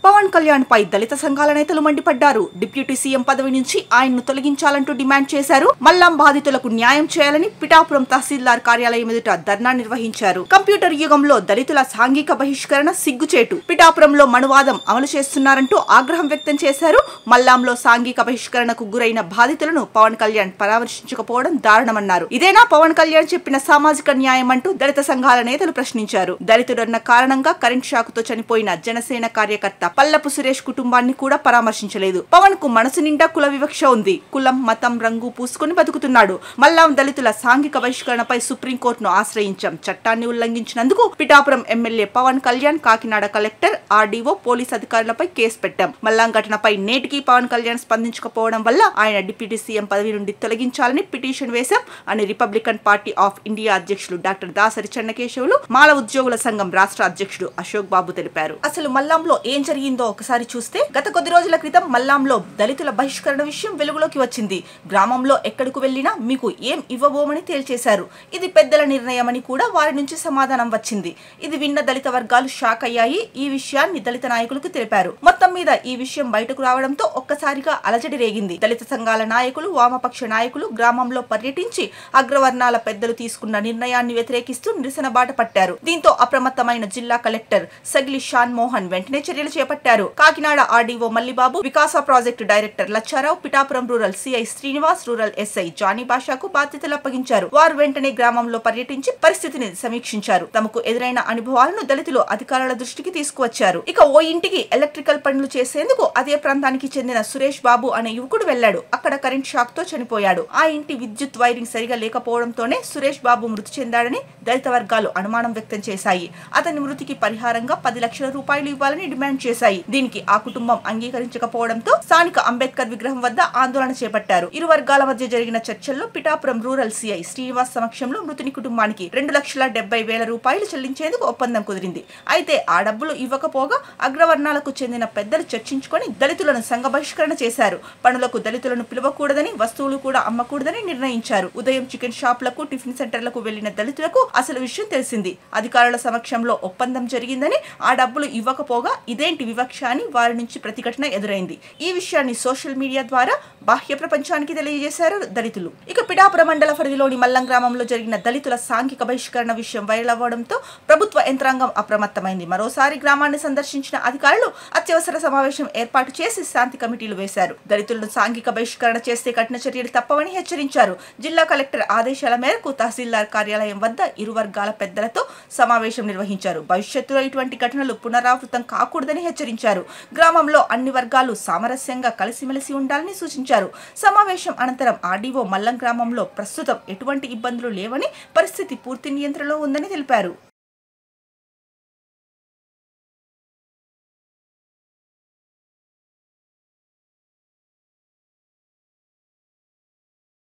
పవన్ కళ్యాణ్ పై దళిత సంఘాల నేతలు మండిపడ్డారు. డిప్యూటీ సీఎం పదవి నుంచి ఆయన్ను తొలగించాలంటూ డిమాండ్ చేశారు. మల్లాం బాధితులకు న్యాయం చేయాలని పిఠాపురం తహసీల్దార్ కార్యాలయం ఎదుట ధర్నా నిర్వహించారు. కంప్యూటర్ యుగంలో దళితుల సాంఘిక బహిష్కరణ సిగ్గుచేటు. పిఠాపురంలో మనువాదం అమలు చేస్తున్నారంటూ ఆగ్రహం వ్యక్తం చేశారు. మల్లాంలో సాంఘిక బహిష్కరణకు గురైన బాధితులను పవన్ కళ్యాణ్ పరామర్శించకపోవడం దారుణమన్నారు. ఇదేనా పవన్ కళ్యాణ్ చెప్పిన సామాజిక న్యాయం అంటూ దళిత సంఘాల నేతలు ప్రశ్నించారు. దళితుడన్న కారణంగా కరెంట్ షాకుతో చనిపోయిన జనసేన కార్యకర్త పల్లపు సురేష్ కుటుంబాన్ని కూడా పరామర్శించలేదు. పవన్ కు మనసు నిండా కుల వివక్ష ఉంది. కులం మతం రంగు పూసుకుని బతుకుతున్నాడు. మల్లాం దళితుల సాంఘిక బహిష్కరణపై సుప్రీంకోర్టును ఆశ్రయించాం. చట్టాన్ని ఉల్లంఘించినందుకు Pithapuram MLA Pawan Kalyan, Kakinada collector, RDO, police అధికారులపై కేసు పెట్టాం. మల్లాం ఘటనపై నేటికి పవన్ కళ్యాణ్ స్పందించకపోవడం వల్ల ఆయన డిప్యూటీ సీఎం పదవి నుండి తొలగించాలని పిటిషన్ వేశాం అని రిపబ్లికన్ పార్టీ ఆఫ్ ఇండియా అధ్యక్షులు డాక్టర్ దాసరి చెన్నకేశవులు, మాల ఉద్యోగుల సంఘం రాష్ట్ర అధ్యక్షుడు అశోక్ బాబు తెలిపారు. అసలు మల్లాంలో ఏం జరిగిందో ఒకసారి చూస్తే, గత కొద్ది రోజుల క్రితం మల్లాంలో దళితుల బహిష్కరణ విషయం వెలుగులోకి వచ్చింది. గ్రామంలో ఎక్కడికి వెళ్లినా మీకు ఏం ఇవ్వబోమని తేల్చేశారు. ఇది పెద్దల నిర్ణయమని కూడా వారి నుంచి సమాధానం వచ్చింది. ఇది విన్న దళిత వర్గాలు షాక్ అయ్యాయి. ఈ విషయాన్ని దళిత నాయకులకు తెలిపారు. మొత్తం మీద ఈ విషయం బయటకు రావడంతో ఒక్కసారిగా అలజడి రేగింది. దళిత సంఘాల నాయకులు, వామపక్ష నాయకులు గ్రామంలో పర్యటించి అగ్రవర్ణాల పెద్దలు తీసుకున్న నిర్ణయాన్ని వ్యతిరేకిస్తూ నిరసన బాట పట్టారు. దీంతో అప్రమత్తమైన జిల్లా కలెక్టర్ సగిలి షాన్ మోహన్ వెంటనే చర్యలు చేపట్టారు. Kakinada RDO Mallibabu, Vikasa project director Lachcharao, Pithapuram rural CI Srinivas, rural SI Jani బాషాకు బాధ్యతలు అప్పగించారు. వారు వెంటనే గ్రామంలో పర్యటించి పరిస్థితిని సమీక్షించారు. తమకు ఎదురైన అనుభవాలను దళితులు అధికారుల దృష్టికి తీసుకువచ్చారు. ఇక ఓ ఇంటికి ఎలక్ట్రికల్ పనులు చేసేందుకు అదే ప్రాంతానికి చెందిన సురేష్ బాబు అనే యువకుడు వెళ్లాడు. అక్కడ కరెంట్ షాక్ తో చనిపోయాడు. ఆ ఇంటి విద్యుత్ వైరింగ్ సరిగా లేకపోవడంతోనే సురేష్ బాబు మృతి చెందాడని దళిత వర్గాలు అనుమానం వ్యక్తం చేశాయి. అతని మృతికి పరిహారంగా 10 లక్షల రూపాయలు ఇవ్వాలని డిమాండ్ చేశాయి. దీనికి ఆ కుటుంబం అంగీకరించకపోవడంతో స్థానిక అంబేద్కర్ విగ్రహం వద్ద ఆందోళన చేపట్టారు. ఇరు వర్గాల మధ్య జరిగిన చర్చల్లో పిఠాపురం రూరల్ సిఐ శ్రీనివాస్ సమక్షంలో మృతుని కుటుంబానికి 2,70,000 రూపాయలు చెల్లించేందుకు ఒప్పందం కుదిరింది. అయితే ఆ డబ్బులు ఇవ్వకపోగా అగ్రవర్ణాలకు చెందిన పెద్దలు చర్చించుకొని దళితులను సంఘ బహిష్కరణ చేశారు. పనులకు దళితులను పిలవకూడదని, వస్తువులు కూడా అమ్మకూడదని నిర్ణయించారు. ఉదయం చికెన్ షాపులకు, టిఫిన్ సెంటర్లకు వెళ్లిన దళితులకు అసలు విషయం తెలిసింది. అధికారుల సమక్షంలో ఒప్పందం జరిగిందని, ఆ డబ్బులు ఇవ్వకపోగా ఇదేంటి వివక్ష అని వారి నుంచి ప్రతిఘటన ఎదురైంది. ఈ విషయాన్ని సోషల్ మీడియా ద్వారా బాహ్య ప్రపంచానికి తెలియజేశారు దళితులు. ఇక పిఠాపురం మండల పరిధిలోని మల్లం గ్రామంలో జరిగిన దళితుల సాంఘిక బహిష్కరణ విషయం వైరల్ అవ్వడంతో ప్రభుత్వ యంత్రాంగం అప్రమత్తమైంది. మరోసారి గ్రామాన్ని సందర్శించిన అధికారులు అత్యవసర సమావేశం ఏర్పాటు చేసి శాంతి కమిటీలు వేశారు. దళితులను సాంఘిక బహిష్కరణ చేస్తే కఠిన చర్యలు తప్పవని హెచ్చరించారు. జిల్లా కలెక్టర్ ఆదేశాల మేరకు తహసీల్దార్ కార్యాలయం వద్ద ఇరు వర్గాల పెద్దలతో సమావేశం నిర్వహించారు. భవిష్యత్తులో ఇటువంటి ఘటనలు పునరావృతం కాకూడదని హెచ్చరించారు. గ్రామంలో అన్ని వర్గాలు సామరస్యంగా కలిసిమెలిసి ఉండాలని సూచించారు. సమావేశం అనంతరం ఆర్డీఓ మల్లం గ్రామంలో ప్రస్తుతం ఎటువంటి ఇబ్బందులు లేవని, పరిస్థితి పూర్తి నియంత్రణలో ఉందని తెలిపారు.